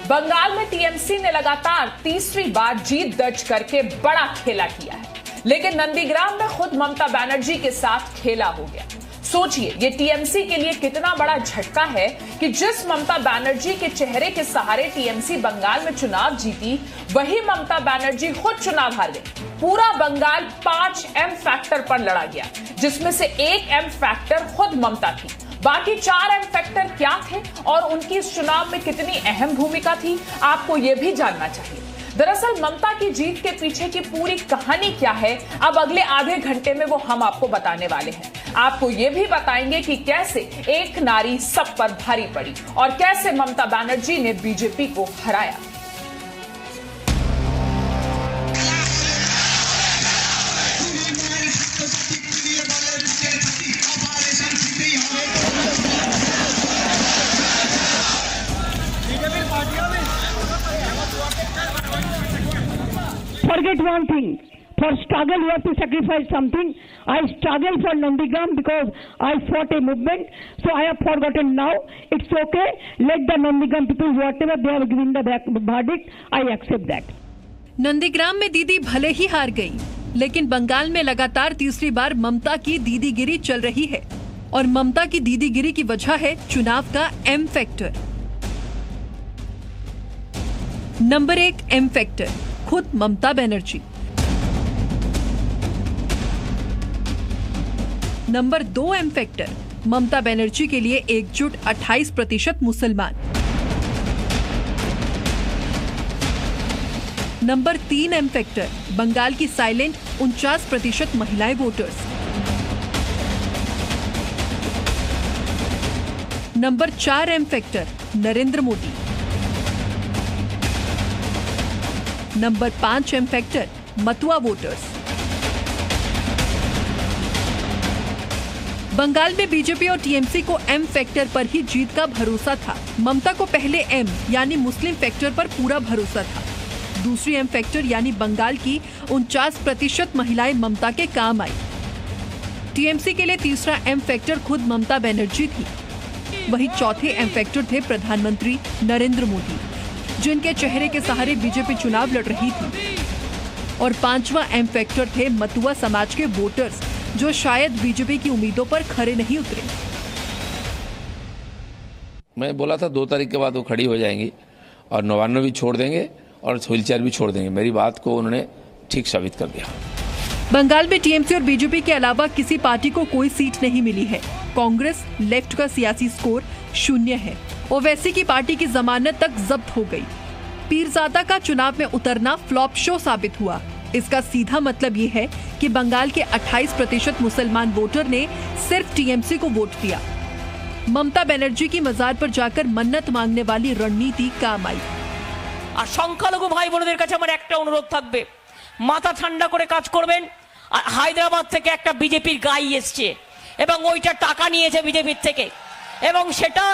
बंगाल में टीएमसी ने लगातार तीसरी बार जीत दर्ज करके बड़ा खेला किया है, लेकिन नंदीग्राम में खुद ममता बनर्जी के साथ खेला हो गया। सोचिए ये टीएमसी के लिए कितना बड़ा झटका है कि जिस ममता बनर्जी के चेहरे के सहारे टीएमसी बंगाल में चुनाव जीती, वही ममता बनर्जी खुद चुनाव हार गई। पूरा बंगाल 5 एम फैक्टर पर लड़ा गया, जिसमें से 1 एम फैक्टर खुद ममता थी। बाकी 4 एम फैक्टर क्या थे और उनकी इस चुनाव में कितनी अहम भूमिका थी, आपको यह भी जानना चाहिए। दरअसल ममता की जीत के पीछे की पूरी कहानी क्या है, अब अगले आधे घंटे में वो हम आपको बताने वाले हैं। आपको ये भी बताएंगे कि कैसे एक नारी सब पर भारी पड़ी और कैसे ममता बनर्जी ने बीजेपी को हराया। Forget one thing. For struggle, you have to sacrifice something. I struggled for Nandigram because I fought a movement. So I have forgotten now. It's okay. Let the Nandigram people, whatever they have given the verdict, I accept that. Nandigram में दीदी भले ही हार गई, लेकिन बंगाल में लगातार तीसरी बार ममता की दीदीगिरी चल रही है और ममता की दीदीगिरी की वजह है चुनाव का M factor. Number 1 M factor, खुद Mamata Banerjee. Number 2 M factor, Mamata Banerjee के लिए एकजुट 28% मुसलमान। नंबर 3 एम फैक्टर, बंगाल की साइलेंट 49% महिलाएं voters. Number 4 M factor, Narendra Modi. Number 5 M factor, Matua voters. Bengal में बीजेपी और टीएमसी को एम फैक्टर पर ही जीत का भरोसा था। ममता को पहले एम यानी मुस्लिम फैक्टर पर पूरा भरोसा था। दूसरी एम फैक्टर यानी बंगाल की 49% महिलाएं ममता के काम आई। टीएमसी के लिए तीसरा एम फैक्टर खुद ममता बनर्जी थी। वही चौथे एम फैक्टर थे प्रधानमंत्री नरेंद्र मोदी, जिनके चेहरे के सहारे बीजेपी चुनाव लड़ रही थी। और 5वां एम फैक्टर थे मतुआ समाज के वोटर्स, जो शायद बीजेपी की उम्मीदों पर खरे नहीं उतरे। मैं बोला था 2 तारीख के बाद वो खड़ी हो जाएंगी और 99 भी छोड़ देंगे और व्हीलचेयर भी छोड़ देंगे। मेरी बात को उन्होंने ठीक साबित कर दिया। बंगाल में टीएमसी और बीजेपी के अलावा किसी पार्टी को कोई सीट नहीं मिली है। कांग्रेस लेफ्ट का सियासी स्कोर 0 है। ओवैसी की पार्टी की जमानत तक जब्त हो गई। पीरजादा का चुनाव में उतरना फ्लॉप शो साबित हुआ। इसका सीधा मतलब ये है कि बंगाल के 28% मुसलमान वोटर ने सिर्फ टीएमसी को वोट दिया। ममता बनर्जी की मजार पर जाकर मन्नत मांगने वाली रणनीति काम आई। আর সংখ্যালঘু ভাই বোনদের কাছে আমার একটা অনুরোধ থাকবে, মাথা ঠান্ডা করে কাজ করবেন। হায়দ্রাবাদ থেকে একটা বিজেপির গাই এসছে এবং ওইটা টাকা নিয়েছে বিজেপির থেকে, এবং সেটা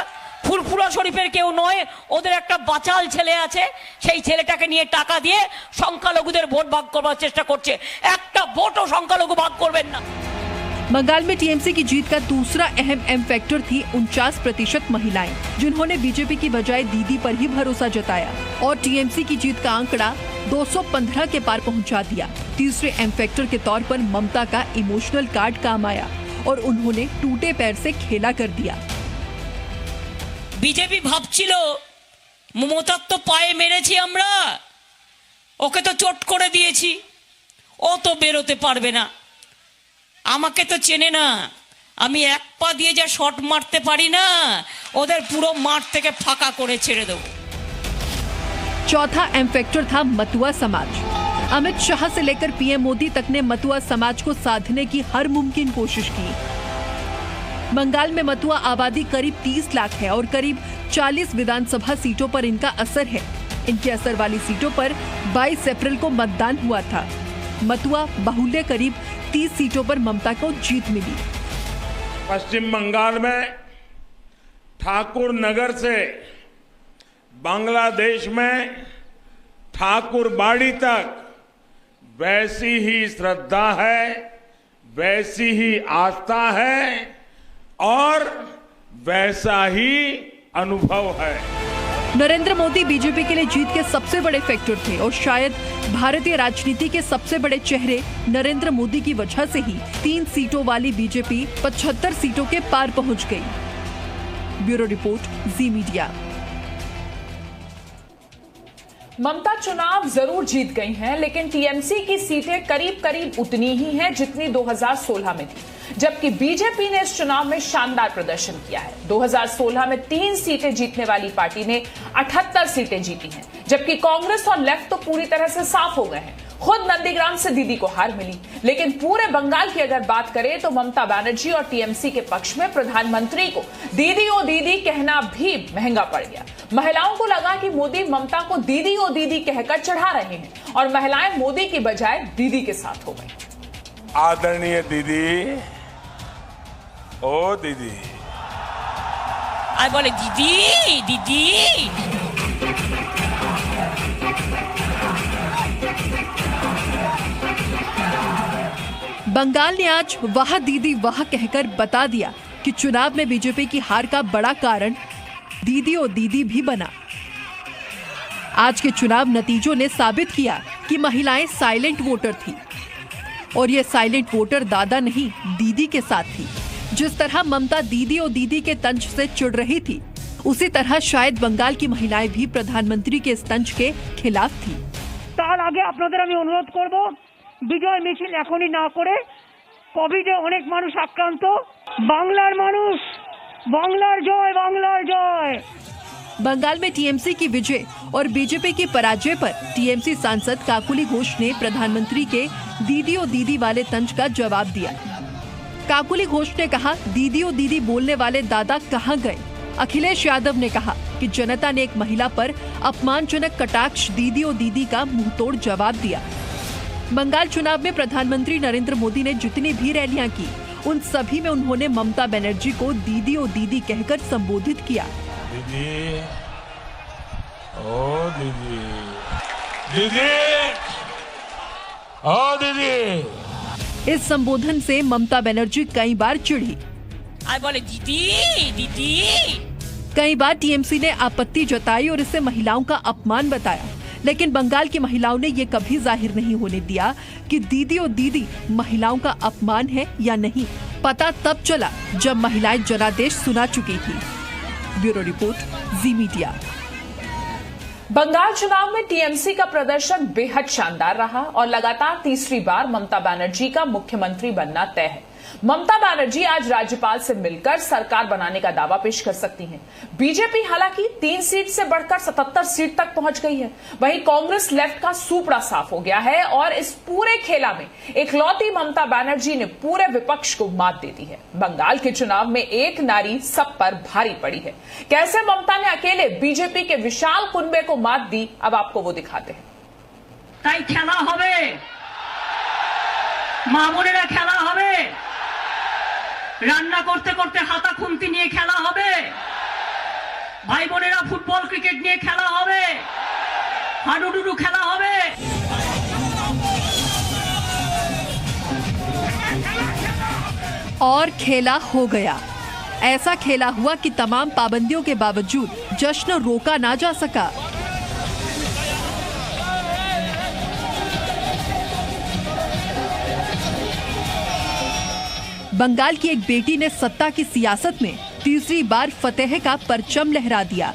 ফুরফুরা শরীফের কেউ নয়, ওদের একটা বাচাল ছেলে আছে, সেই ছেলেটাকে নিয়ে টাকা দিয়ে সংখ্যালঘুদের ভোট ভাগ করবার চেষ্টা করছে। একটা ভোটও সংখ্যালঘু ভাগ করবেন না। बंगाल में टीएमसी की जीत का दूसरा अहम एम फैक्टर थी 49% महिलाएं, जिन्होंने बीजेपी की बजाय दीदी पर ही भरोसा जताया और टीएमसी की जीत का आंकड़ा 215 के पार पहुंचा दिया। तीसरे एम फैक्टर के तौर पर ममता का इमोशनल कार्ड काम आया और उन्होंने टूटे पैर से खेला कर दिया। বিজেপি ভাবছিল মমতার তো পায়ে মেরেছি আমরা, ওকে তো চোট করে দিয়েছি, ও তো বেরোতে পারবে না, আমাকে তো চেনে না, আমি এক পা দিয়ে যা শট মারতে পারি না, ওদের পুরো মাঠ থেকে ফাঁকা করে ছেড়ে দেব। चौथा एम फैक्टर था मतुआ समाज। अमित शाह से लेकर पीएम मोदी तक ने मतुआ समाज को साधने की हर मुमकिन कोशिश की। बंगाल में मतुआ आबादी करीब 30 लाख है और करीब 40 विधानसभा सीटों पर इनका असर है। इनके असर वाली सीटों पर 22 अप्रैल को मतदान हुआ था। मतुआ बाहुल्य करीब 30 सीटों पर ममता को जीत मिली। पश्चिम बंगाल में ठाकुर नगर से बांग्लादेश में ठाकुर बाड़ी तक वैसी ही श्रद्धा है, वैसी ही आस्था है और वैसा ही अनुभव है। नरेंद्र मोदी बीजेपी के लिए जीत के सबसे बड़े फैक्टर थे और शायद भारतीय राजनीति के सबसे बड़े चेहरे नरेंद्र मोदी की वजह से ही 3 सीटों वाली बीजेपी 75 सीटों के पार पहुंच गई। ब्यूरो रिपोर्ट, जी मीडिया। ममता चुनाव जरूर जीत गई हैं, लेकिन टीएमसी की सीटें करीब करीब उतनी ही हैं जितनी 2016 में थी, जबकि बीजेपी ने इस चुनाव में शानदार प्रदर्शन किया है। 2016 में 3 सीटें जीतने वाली पार्टी ने 78 सीटें जीती हैं, जबकि कांग्रेस और लेफ्ट तो पूरी तरह से साफ हो गए हैं। खुद नंदीग्राम से दीदी को हार मिली, लेकिन पूरे बंगाल की अगर बात करें तो ममता बनर्जी और टीएमसी के पक्ष में प्रधानमंत्री को दीदी ओ दीदी कहना भी महंगा पड़ गया। महिलाओं को लगा कि मोदी ममता को दीदी ओ दीदी कहकर चढ़ा रहे हैं और महिलाएं मोदी की बजाय दीदी के साथ हो गई। आदरणीय दीदी, ओ दीदी, आई बोले दीदी दीदी। बंगाल ने आज वाह दीदी वाह कहकर बता दिया कि चुनाव में बीजेपी की हार का बड़ा कारण दीदी और दीदी भी बना। आज के चुनाव नतीजों ने साबित किया कि महिलाएं साइलेंट वोटर थी और ये साइलेंट वोटर दादा नहीं दीदी के साथ थी। जिस तरह ममता दीदी और दीदी के तंज से चिढ़ रही थी, उसी तरह शायद बंगाल की महिलाएं भी प्रधानमंत्री के इस तंज के खिलाफ थी। তার আগে আপনাদের আমি অনুরোধ করব, বিজয় মিছিল এখনই না করে, কোভিডে অনেক মানুষ আক্রান্ত, বাংলার মানুষ, বাংলার জয়, বাংলার জয়। बंगाल में टीएमसी की विजय और बीजेपी की पराजय पर टीएमसी सांसद काकुली घोष ने प्रधानमंत्री के दीदी और दीदी वाले तंज का जवाब दिया। काकुली घोष ने कहा, दीदी और दीदी बोलने वाले दादा कहाँ गए। अखिलेश यादव ने कहा कि जनता ने एक महिला पर अपमानजनक कटाक्ष दीदी और दीदी का मुंहतोड़ जवाब दिया। बंगाल चुनाव में प्रधानमंत्री नरेंद्र मोदी ने जितनी भी रैलियां की, उन सभी में उन्होंने ममता बनर्जी को दीदी और दीदी कहकर संबोधित किया। दीदी, ओ दीदी, दीदी, ओ दीदी। इस संबोधन से ममता बनर्जी कई बार चिढ़ी। आई बोले दीदी दीदी। कई बार टीएमसी ने आपत्ति जताई और इसे महिलाओं का अपमान बताया, लेकिन बंगाल की महिलाओं ने ये कभी जाहिर नहीं होने दिया कि दीदी और दीदी महिलाओं का अपमान है या नहीं। पता तब चला जब महिलाएं जनादेश सुना चुकी थी। ब्यूरो रिपोर्ट, जी मीडिया। बंगाल चुनाव में टीएमसी का प्रदर्शन बेहद शानदार रहा और लगातार तीसरी बार ममता बनर्जी का मुख्यमंत्री बनना तय है। ममता बनर्जी आज राज्यपाल से मिलकर सरकार बनाने का दावा पेश कर सकती हैं। बीजेपी हालांकि 3 सीट से बढ़कर 77 सीट तक पहुंच गई है। वहीं कांग्रेस लेफ्ट का सूपड़ा साफ हो गया है और इस पूरे खेला में इकलौती ममता बनर्जी ने पूरे विपक्ष को मात दे दी है। बंगाल के चुनाव में एक नारी सब पर भारी पड़ी है। कैसे ममता ने अकेले बीजेपी के विशाल कुनबे को मात दी, अब आपको वो दिखाते हैं। তাই খেলা হবে, মা বোনেরা খেলা হবে, রান্না করতে করতে হাতা খুন্তি নিয়ে খেলা হবে, ভাই বোনেরা ফুটবল ক্রিকেট নিয়ে খেলা হবে, হাডুডুডু খেলা হবে। और खेला हो गया। ऐसा खेला हुआ कि तमाम पाबंदियों के बावजूद जश्न रोका ना जा सका। बंगाल की एक बेटी ने सत्ता की सियासत में तीसरी बार फतेह का परचम लहरा दिया।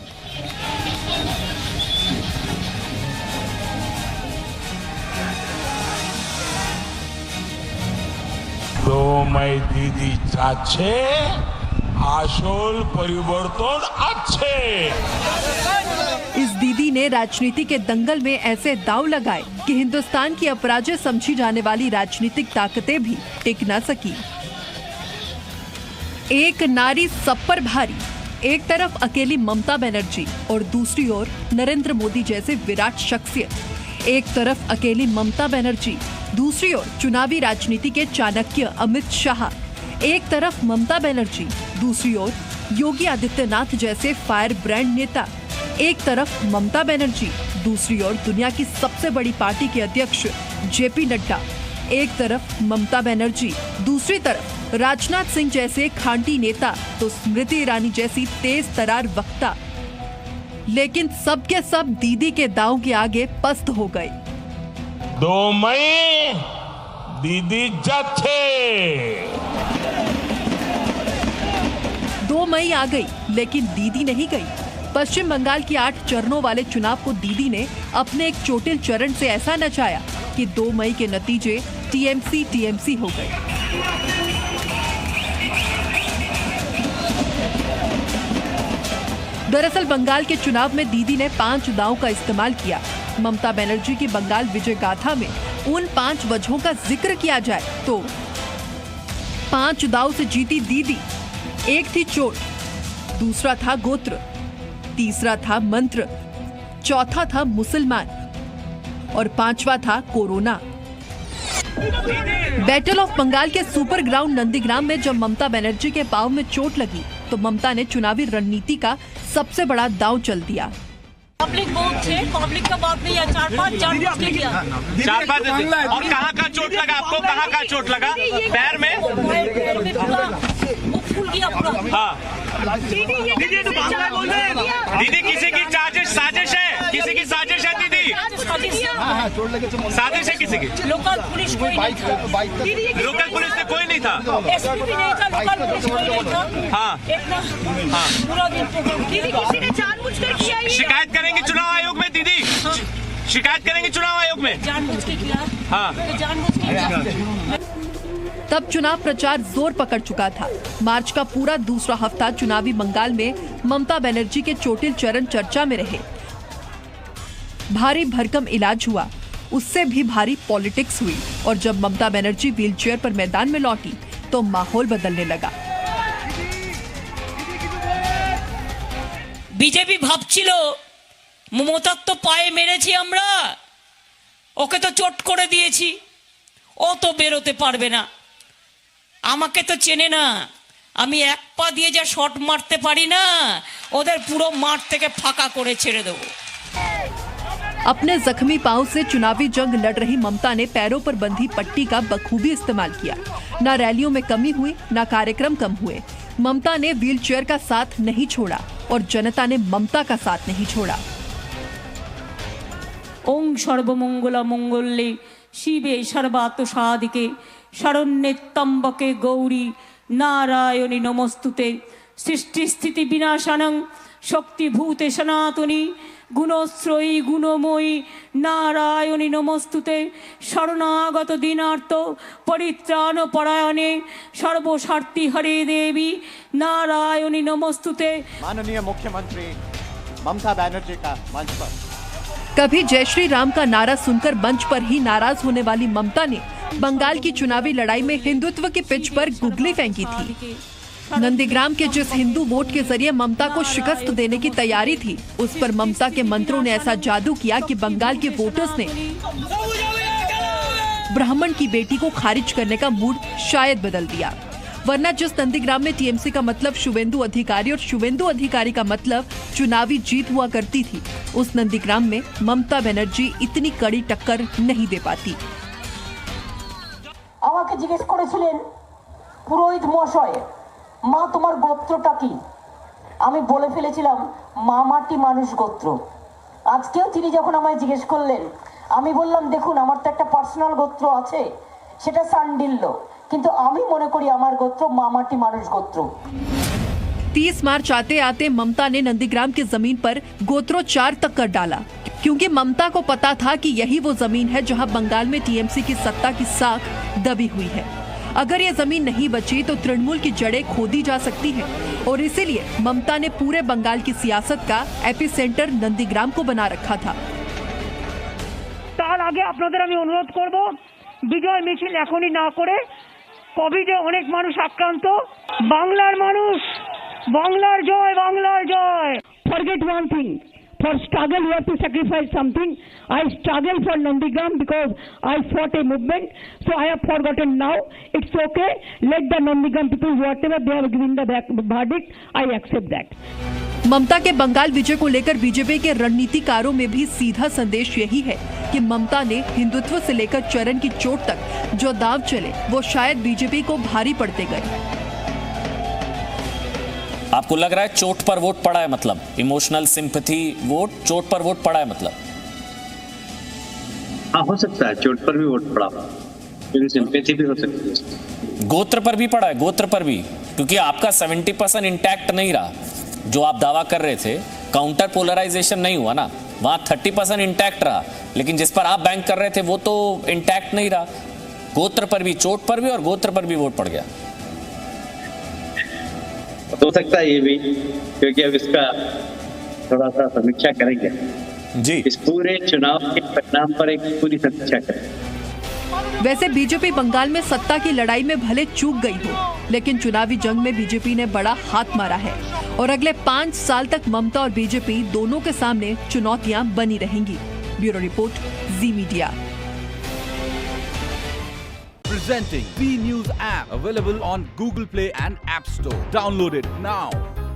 तो मैं दीदी चाचे आशोल परिवर्तन अच्छे। इस दीदी ने राजनीति के दंगल में ऐसे दांव लगाए कि हिंदुस्तान की अपराजय समझी जाने वाली राजनीतिक ताकतें भी टिक न सकी। एक नारी सब पर भारी। एक तरफ अकेली ममता बनर्जी और दूसरी ओर नरेंद्र मोदी जैसे विराट शख्सियत। एक तरफ अकेली ममता बनर्जी, दूसरी ओर चुनावी राजनीति के चाणक्य अमित शाह। एक तरफ ममता बनर्जी, दूसरी ओर योगी आदित्यनाथ जैसे फायर ब्रांड नेता। एक तरफ ममता बनर्जी, दूसरी ओर दुनिया की सबसे बड़ी पार्टी के अध्यक्ष जेपी नड्डा। एक तरफ ममता बनर्जी, दूसरी तरफ राजनाथ सिंह जैसे खांटी नेता तो स्मृति ईरानी जैसी तेज तरार वक्ता। लेकिन सबके सब दीदी के दांव के आगे पस्त हो गए। 2 मई दीदी जाच्छे। 2 मई आ गई लेकिन दीदी नहीं गई। पश्चिम बंगाल की 8 चरणों वाले चुनाव को दीदी ने अपने एक चोटिल चरण से ऐसा नचाया कि 2 मई के नतीजे टीएमसी हो गए। दरअसल बंगाल के चुनाव में दीदी ने 5 दांव का इस्तेमाल किया। ममता बनर्जी की बंगाल विजय गाथा में उन 5 वजहों का जिक्र किया जाए तो 5 दांव से जीती दीदी। एक थी चोट, दूसरा था गोत्र, तीसरा था मंत्र, चौथा था मुसलमान और 5वां था कोरोना। बैटल ऑफ बंगाल के सुपर ग्राउंड नंदीग्राम में जब ममता बनर्जी के पांव में चोट लगी तो ममता ने चुनावी रणनीति का सबसे बड़ा दांव चल दिया। पब्लिक बहुत थे, पब्लिक का बात नहीं है, 4-5 जानबूझ के किया। 4-5 और कहाँ का चोट लगा आपको? कहाँ का चोट लगा? पैर में पूरा वो फूल गया पूरा। हाँ दीदी तो बांग्ला बोल रहे हैं। दीदी किसी की साजिश है, किसी की साजिश है दीदी। साजिश है किसी की। लोकल पुलिस कोई नहीं था। लोकल पुलिस में कोई नहीं था। एसपी भी नहीं था, लोकल पुलिस कोई नहीं था। हाँ पूरा दिन दीदी किसी ने जानबूझकर किया। शिकायत करेंगे चुनाव आयोग में दीदी। शिकायत करेंगे चुनाव आयोग में। जानबूझ के किया। हाँ जानबूझ के किया। तब चुनाव प्रचार जोर पकड़ चुका था। मार्च का पूरा दूसरा हफ्ता चुनावी बंगाल में ममता बनर्जी के चोटिल चरण चर्चा में रहे। भारी भरकम इलाज हुआ, उससे भी भारी पॉलिटिक्स हुई और जब ममता बनर्जी व्हीलचेयर पर मैदान में लौटी तो माहौल बदलने लगा। বিজেপি ভাবছিল মমতার তো পায়ে মেরেছি আমরা, ওকে তো চোট করে দিয়েছি, ও তো বেরোতে পারবে না, আমাকে তো চেনে না, আমি এক পা দিয়ে যা শট মারতে পারি না ওদের পুরো মাঠ থেকে ফাঁকা করে ছেড়ে দেবো। अपने जख्मी पांव से चुनावी जंग लड़ रही ममता ने पैरों पर बंधी पट्टी का बखूबी इस्तेमाल किया। न रैलियों में कमी हुई, न कार्यक्रम कम हुए। ममता ने व्हीलचेयर का साथ नहीं छोड़ा और जनता ने ममता का साथ नहीं छोड़ा। ओम सर्वमंगला मंगल्ये शिवे सर्वार्थ साधिके शरण्ये त्र्यंबके गौरी नारायणी नमस्तुते सृष्टि स्थिति विनाशानं शक्तिभूते सनातनी गुणश्रयी गुणमयी नारायणी नमस्तुते शरणागत दीनार्थ परित्राण परायणे सर्वस्वार्थी हरे देवी नारायणी नमस्तुते। माननीय मुख्यमंत्री ममता बनर्जी का मंच पर कभी जय श्री राम का नारा सुनकर मंच पर ही नाराज होने वाली ममता ने बंगाल की चुनावी लड़ाई में हिंदुत्व की पिच पर गुगली फेंकी थी। नंदीग्राम के जिस हिंदू वोट के जरिए ममता को शिकस्त देने की तैयारी थी, उस पर ममता के मंत्रों ने ऐसा जादू किया कि बंगाल के वोटर्स ने ब्राह्मण की बेटी को खारिज करने का मूड शायद बदल दिया। वरना जिस नंदीग्राम में टीएमसी का मतलब शुवेंदु अधिकारी और शुवेंदु अधिकारी का मतलब चुनावी जीत हुआ करती थी, उस नंदीग्राम में ममता बनर्जी इतनी कड़ी टक्कर नहीं दे पाती। আমাকে জিজ্ঞেস করেছিলেন পুরোহিত মশাই, মা তোমার গোত্রটা কি? আমি বলে ফেলেছিলাম মামাটি মানুষ গোত্র। আজকেও তিনি যখন আমায় জিজ্ঞেস করলেন আমি বললাম দেখুন আমার তো একটা পার্সোনাল গোত্র আছে, সেটা সান্ডিল্য, কিন্তু আমি মনে করি আমার গোত্র মামাটি মানুষ গোত্র। 30 मार्च आते आते ममता ने नंदीग्राम की जमीन पर गोत्रोच्चार तक कर डाला, क्योंकि ममता को पता था कि यही वो जमीन है जहां बंगाल में टीएमसी की सत्ता की साख दबी हुई है। अगर ये जमीन नहीं बची तो तृणमूल की जड़ें खोदी जा सकती हैं और इसीलिए ममता ने पूरे बंगाल की सियासत का एपिसेंटर नंदीग्राम को बना रखा था। তার আগে আপনাদের আমি অনুরোধ করব বিজয় মিছিল এখনই না করে, কোভিডে অনেক মানুষ আক্রান্ত, বাংলার মানুষ, বাংলার জয়, বাংলার জয়। Forget one thing. For struggle you have to sacrifice something. I struggle for Nandigram because I fought a movement. So I have forgotten now. It's okay. Let the Nandigram people, whatever they have given the verdict, I accept that. ममता के बंगाल विजय को लेकर BJP के रणनीतिकारों में भी सीधा संदेश यही है कि ममता ने हिंदुत्व से लेकर चरण की चोट तक जो दांव चले वो शायद बीजेपी को भारी पड़ते गए। आपको लग रहा है चोट पर वोट पड़ा है, मतलब इमोशनल सिंपैथी वोट, चोट पर वोट पड़ा है मतलब? हाँ, हो सकता है चोट पर भी वोट पड़ा, लेकिन सिंपैथी भी हो सकती है। गोत्र पर भी पड़ा है, गोत्र पर भी, क्योंकि आपका 70% इंटैक्ट नहीं रहा जो आप दावा कर रहे थे, काउंटर पोलराइजेशन नहीं हुआ ना, वहां 30% इंटैक्ट रहा, लेकिन जिस पर आप बैंक कर रहे थे वो तो इंटैक्ट नहीं रहा। गोत्र पर भी, चोट पर भी और गोत्र पर भी वोट पड़ गया। हो सकता है ये भी, क्योंकि अब इसका थोड़ा सा समीक्षा करेंगे जी, इस पूरे चुनाव के परिणाम पर एक पूरी समीक्षा करेंगे। वैसे बीजेपी बंगाल में सत्ता की लड़ाई में भले चूक गई हो, लेकिन चुनावी जंग में बीजेपी ने बड़ा हाथ मारा है और अगले 5 साल तक ममता और बीजेपी दोनों के सामने चुनौतियां बनी रहेंगी। Bureau report, ji media. Presenting B News app, available on Google Play and App Store. Download it now.